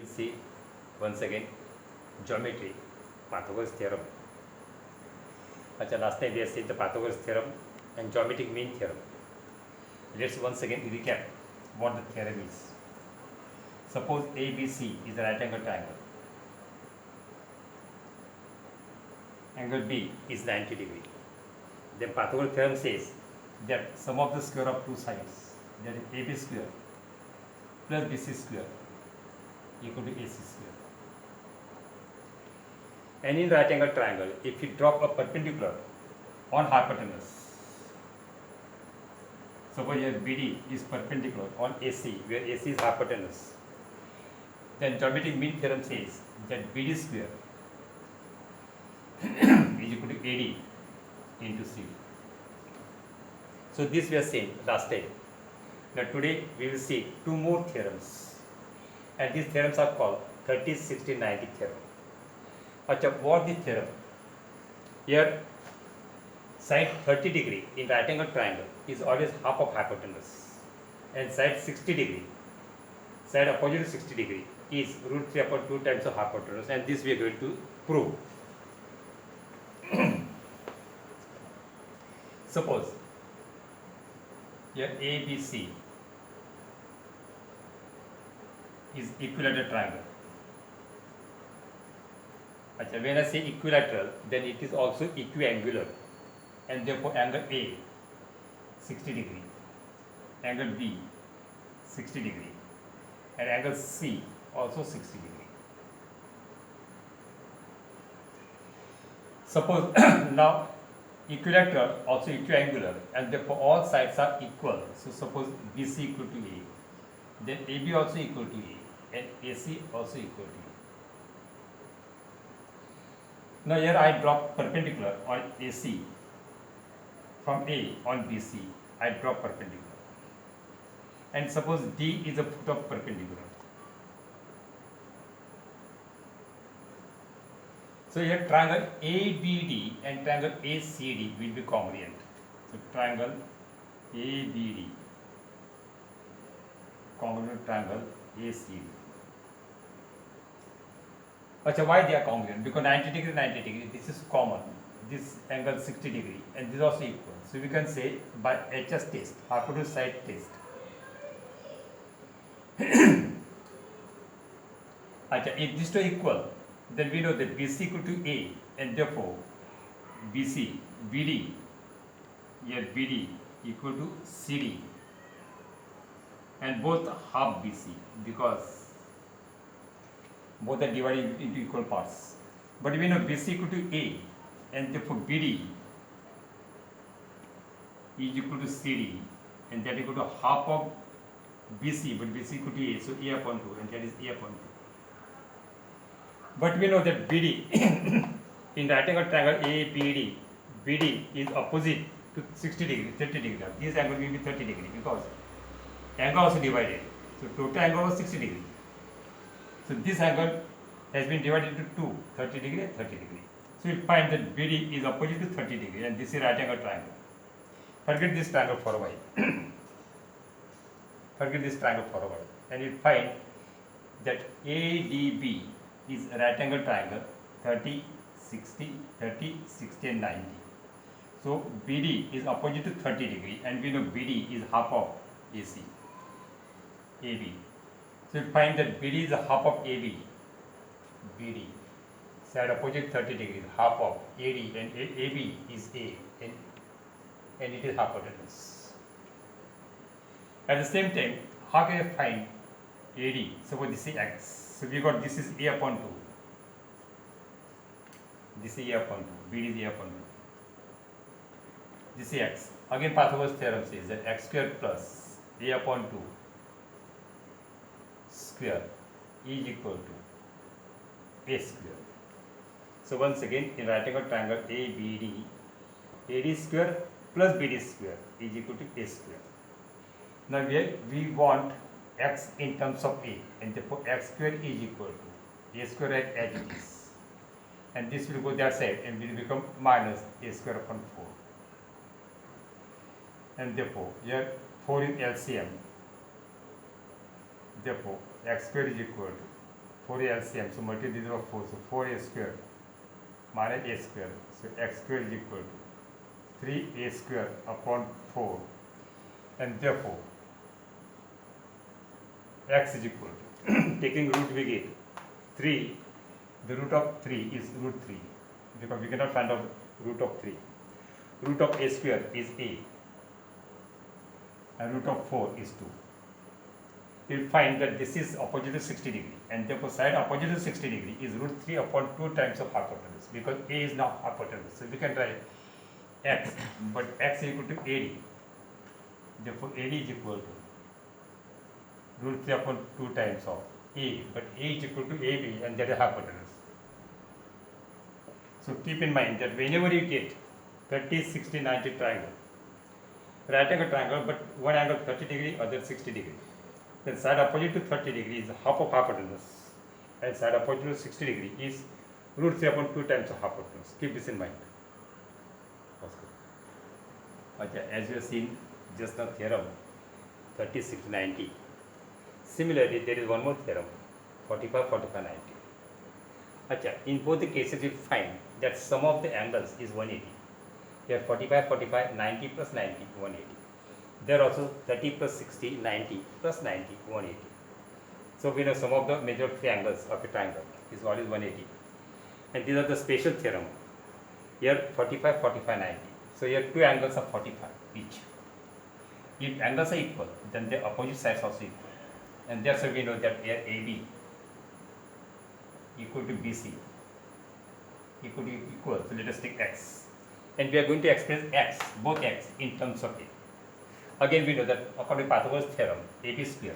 see once again geometry, Pythagoras theorem. Last time we have seen the Pythagoras theorem and geometric mean theorem. Let's once again recap what the theorem is. Suppose ABC is a right angle triangle. Angle B is 90 degree. Then Pythagoras theorem says that sum of the square of two sides, that is AB square plus BC square equal to AC square. And in right angle triangle, if you drop a perpendicular on hypotenuse, suppose here BD is perpendicular on AC, where AC is hypotenuse, then geometric mean theorem says that BD square is equal to AD into CD. So this we have seen last time. Now today we will see two more theorems, and these theorems are called 30, 60, 90 theorem. What the theorem? Here side 30 degree in right angle triangle is always half of hypotenuse, and side 60 degree, side opposite to 60 degree is root 3 upon 2 times of hypotenuse, and this we are going to prove. Suppose here ABC is equilateral triangle. When I say equilateral, then it is also equiangular, and therefore angle A 60 degree, angle B 60 degree, and angle C also 60 degree. Suppose now equilateral also equiangular, and therefore all sides are equal. So suppose BC equal to A, then AB also equal to A, and AC also equal to A. Now here I drop perpendicular on AC from A on BC. I drop perpendicular, and suppose D is a foot of perpendicular. So here triangle ABD and triangle ACD will be congruent. So triangle ABD congruent triangle ACD. Why they are congruent? Because 90 degree, 90 degree, this is common. This angle 60 degree, and this is also equal. So we can say by HS test, hypotenuse side test. If these two are equal, then we know that BC equal to A, and therefore BD equal to CD, and both half BC because both are divided into equal parts. But we know BC equal to A, and therefore BD is equal to CD, and that equal to half of BC, but BC equal to A, so A upon 2, and that is A upon 2. But we know that BD in right angle triangle ABD, BD is opposite to 60 degree, 30 degree. This angle will be 30 degree because angle also divided. So total angle was 60 degree. So this angle has been divided into 2, 30 degree and 30 degree. So you find that BD is opposite to 30 degree, and this is right angle triangle. Forget this triangle for a while. Forget this triangle for a while, and you find that ADB is a right angle triangle 30, 60, 30, 60 and 90. So BD is opposite to 30 degree, and we know BD is half of AC, AB. So you find that BD is a half of AB, BD, side opposite 30 degrees, half of AD, and AB is A, and it is hypotenuse. At the same time, how can I find AD? Suppose this is X. So we got this is A upon 2. This is A upon 2. BD is A upon 2. This is X. Again Pythagoras theorem says that X square plus A upon 2 square is equal to A square. So once again in right angle triangle ABD, AD square plus BD square is equal to A square. Now here we want X in terms of A, and therefore X square is equal to A square as it is, and this will go that side and will become minus A square upon 4, and therefore here 4 is LCM, therefore X square is equal to 4a LCM, so multiply this by 4, so 4a square minus a square, so x square is equal to 3a square upon 4, and therefore x is equal to taking root we get 3, the root of 3 is root 3 because we cannot find out root of 3. Root of a square is a and root of 4 is 2. You will find that this is opposite to 60 degree and therefore side opposite to 60 degree is root 3 upon 2 times of hypotenuse because a is now hypotenuse. So we can write x, but x is equal to AD. Therefore AD is equal to root 3 upon 2 times of a, but a is equal to AB and that is hypotenuse. So keep in mind that whenever you get 30, 60, 90 triangle, right angle triangle, but one angle 30 degree, other 60 degree. Then side opposite to 30 degree is half of hypotenuse, and side opposite to 60 degree is root 3 upon 2 times of hypotenuse. Keep this in mind. Okay, as you have seen just now theorem 30, 60, 90. Similarly, there is one more theorem 45, 45, 90. Okay, in both the cases you find that sum of the angles is 180. Here 45, 45, 90 plus 90, 180. There also 30 plus 60, 90 plus 90, 180. So we know sum of the major three angles of a triangle is always 180. And these are the special theorem. Here 45, 45, 90. So here two angles are 45 each. If angles are equal, then the opposite sides also equal. And that's why we know that here AB equal to BC equal to equal. So let us take x. And we are going to express x, both x, in terms of a. Again, we know that according to Pythagoras theorem, AB square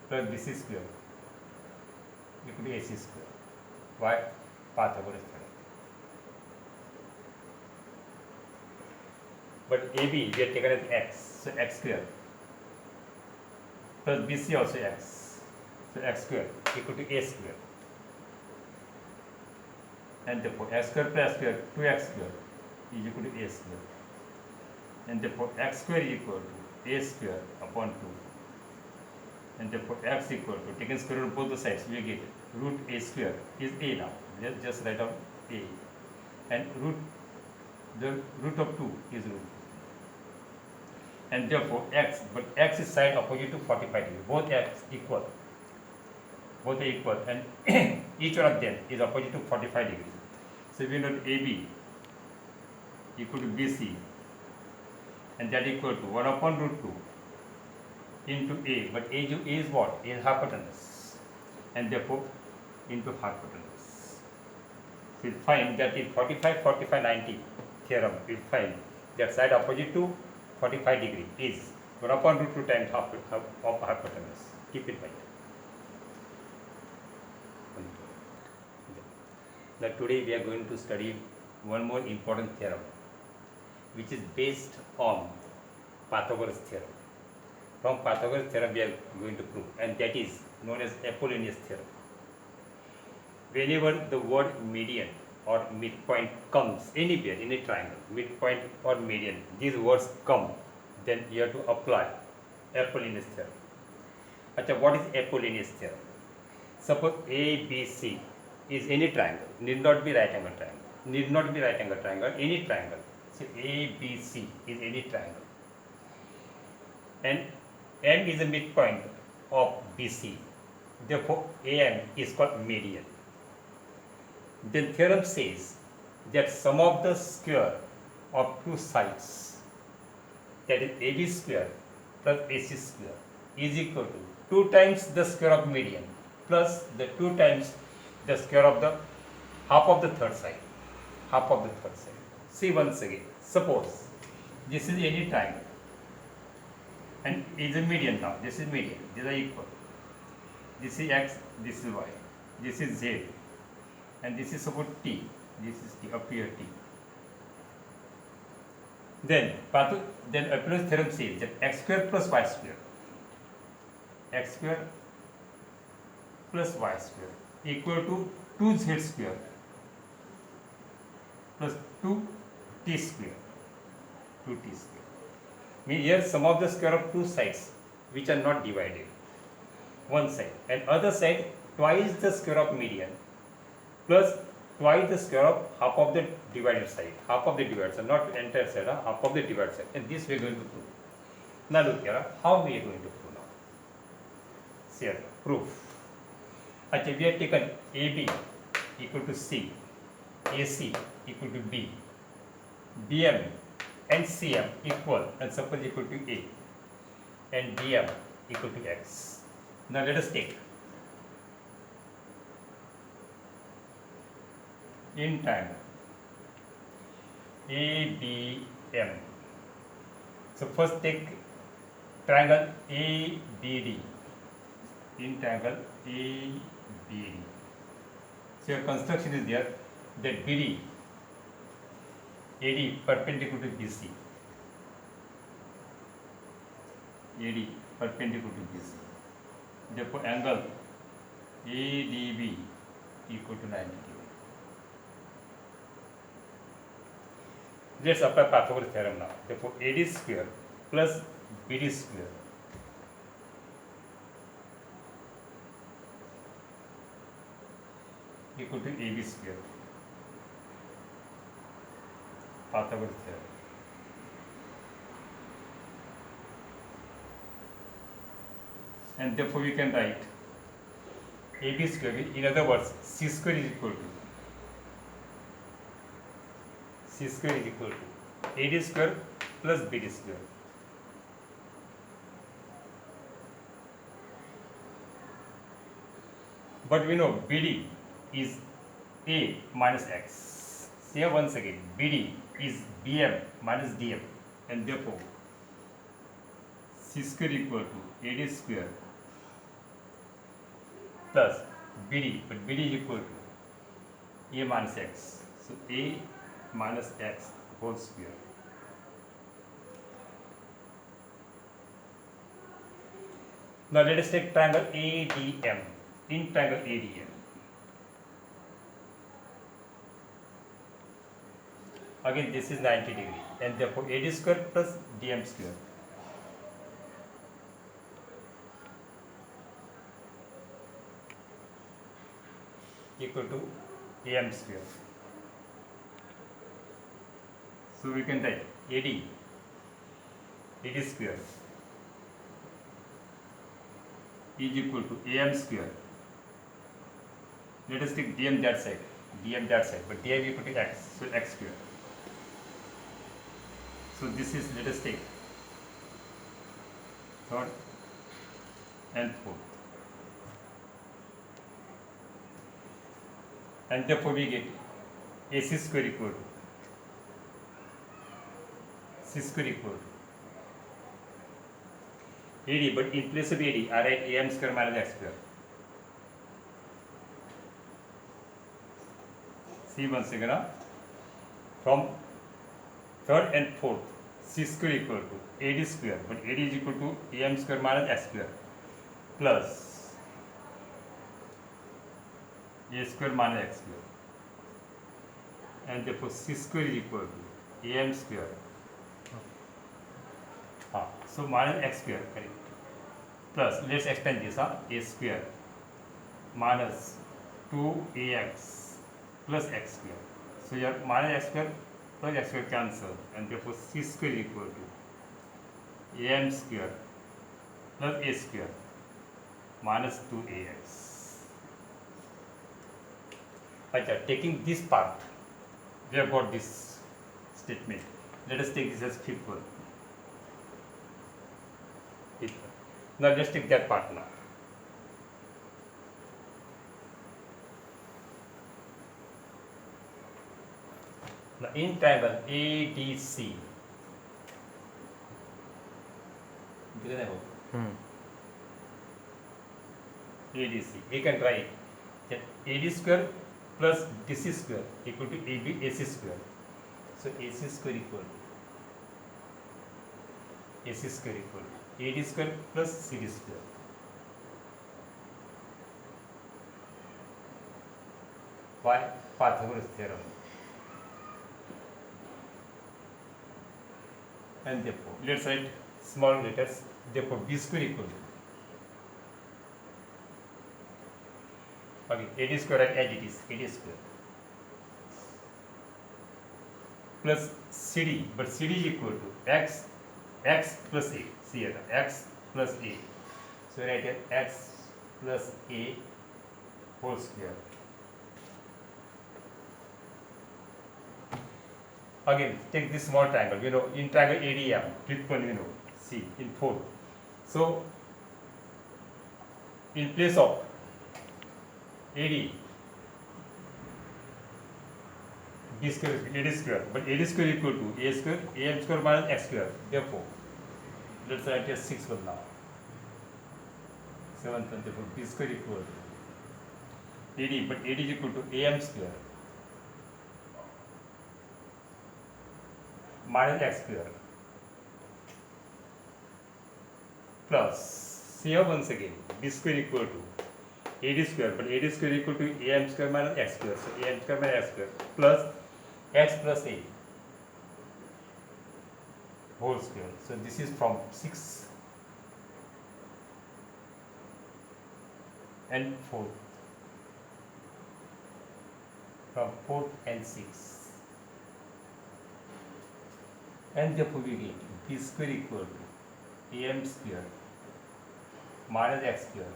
plus BC square equal to AC square. Why? Pythagoras theorem. But AB we have taken as x, so x square plus BC also x, so x square equal to A square. And therefore x square plus x square 2x square is equal to A square. And therefore x square is equal to A square upon 2. And therefore x equal to, taking square root of both the sides, we get root A square is A now. Just write down A. And the root of 2 is root 2. And therefore x, but x is side opposite to 45 degree. Both x equal. Both are equal and each one of them is opposite to 45 degree. So we know AB equal to BC and that equal to 1 upon root 2 into A, but A is what? A is hypotenuse and therefore into hypotenuse. So we find that in 45, 45, 90 theorem, we find that side opposite to 45 degree is 1 upon root 2 times of hypotenuse. Keep it in mind. Now today we are going to study one more important theorem which is based on Pythagoras theorem. From Pythagoras theorem we are going to prove, and that is known as Apollonius theorem. Whenever the word median or midpoint comes anywhere in a triangle, midpoint or median, these words come, then you have to apply Apollonius theorem. Achha, what is Apollonius theorem? Suppose ABC is any triangle, need not be right angle triangle, any triangle. So ABC is any triangle. And M is a midpoint of BC. Therefore, AM is called median. Then theorem says that sum of the square of two sides, that is AB square plus AC square, is equal to 2 times the square of median plus the 2 times the square of the half of the third side. See once again, suppose this is any triangle and is a median now. This is median, these are equal. This is x, this is y, this is z, and this is suppose t, this is t, up here t. Then Apollonius theorem says that x square plus y square equal to 2z square plus 2t square. Means here sum of the square of two sides which are not divided. one side, and other side twice the square of median plus twice the square of half of the divided side, half of the divided side, not entire side, half of the divided side, and this we are going to prove. Now look here, how we are going to prove now? Here, proof. Actually, we have taken AB equal to C, AC equal to B, BM and CM equal, and suppose equal to A, and DM equal to X. Now let us take in triangle ABM. So first take triangle ABD. In triangle ABD. So your construction is there that BD, AD perpendicular to BC. AD perpendicular to BC. Therefore angle ADB equal to 90 degree. Let's apply Pythagoras theorem now. Therefore AD square plus BD square equal to AB square. Pythagoras theorem. And therefore we can write AB square, in other words, C square is equal to AD square plus BD square. But we know BD is A minus X. Say once again, BD is BM minus DM, and therefore C square equal to AD square plus BD, but BD is equal to A minus X. So A minus X whole square. Now let us take triangle ADM. In triangle ADM, again this is 90 degree, and therefore AD square plus DM square equal to AM square. So we can write AD square is equal to AM square. Let us take DM that side, but DM equal to X, so X square. So this is, let us take third and fourth, and therefore we get AC square equal to C square equal to AD, but in place of AD I write AM square minus X square. See once again, from third and fourth, C square equal to AD square, but AD is equal to AM square minus X square plus A square minus X square, and therefore C square is equal to AM square. So minus X square, correct, plus, let's expand this, A square minus 2AX plus X square. So your minus X square plus X square cancel, and therefore C square equal to AM square plus A square minus 2AX. Taking this part, we have got this statement. Let us take this as fifth one. Now let's take that part now. Now in triangle ADC, ADC, we can write that AD square plus DC square equal to AB AC square. So AC square equal to AC square equal to AD square plus CD square. Why? Pythagoras theorem. And therefore, let's write small letters. Therefore, B square equal to Okay, AD square and as it is, AD square plus CD, but CD is equal to x plus a. See here, x plus a. So write here x plus a whole square. Again, take this small triangle. In triangle ADM, fifth one, see in fourth. So in place of AD, B square is AD square, but AD square equal to A square, AM square minus X square. Therefore, let's write here 6 one now. 7th one, therefore B square equal to AD, but AD is equal to AM square minus X square plus, here once again, B square equal to AD square, but AD square equal to AM square minus X square, so AM square minus X square plus X plus A whole square. So this is from 6 and 4th, from 4th and 6th. And therefore we get B square equal to AM square minus X square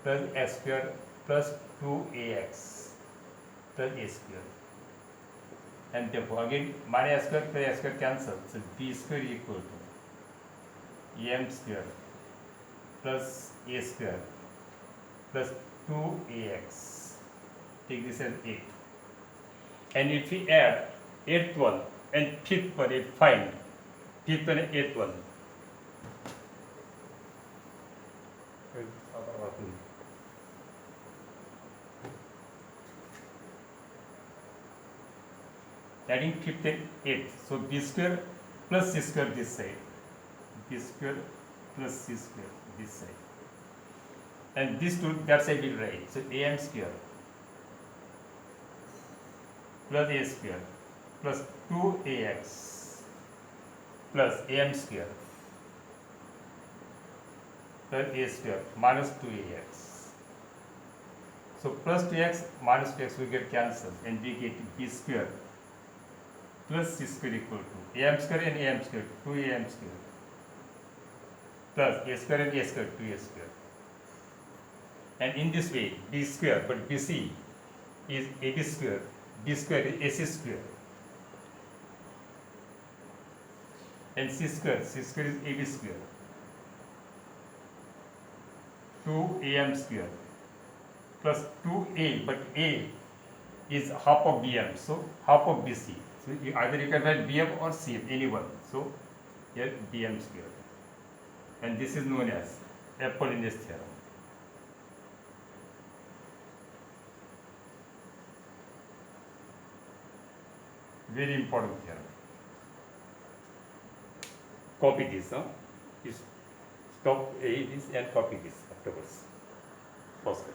plus X square plus 2AX plus A square. And therefore again minus X square plus X square cancel. So B square equal to AM square plus A square plus 2AX. Take this as 8. And if we add 8th one and 5th one, it find 5th one and 8th one. Adding 5th and 8th, so B square plus C square this side, B square plus C square this side, and this two that side will write. So AM square plus A square plus 2AX plus AM square plus A square minus 2AX. So plus 2x minus 2x will get cancelled, and we get B square plus C square equal to AM square and AM square, 2AM square plus A square and A square, 2A square. And in this way, B square, but BC is AB square, B square is AC square, and C square is AB square, 2AM square plus 2A, but A is half of BM, so half of BC. So either you can write BM or CM, any one. So here BM square, and this is known as Apollonius theorem. Very important theorem. Copy this, stop this and copy this afterwards. Possible.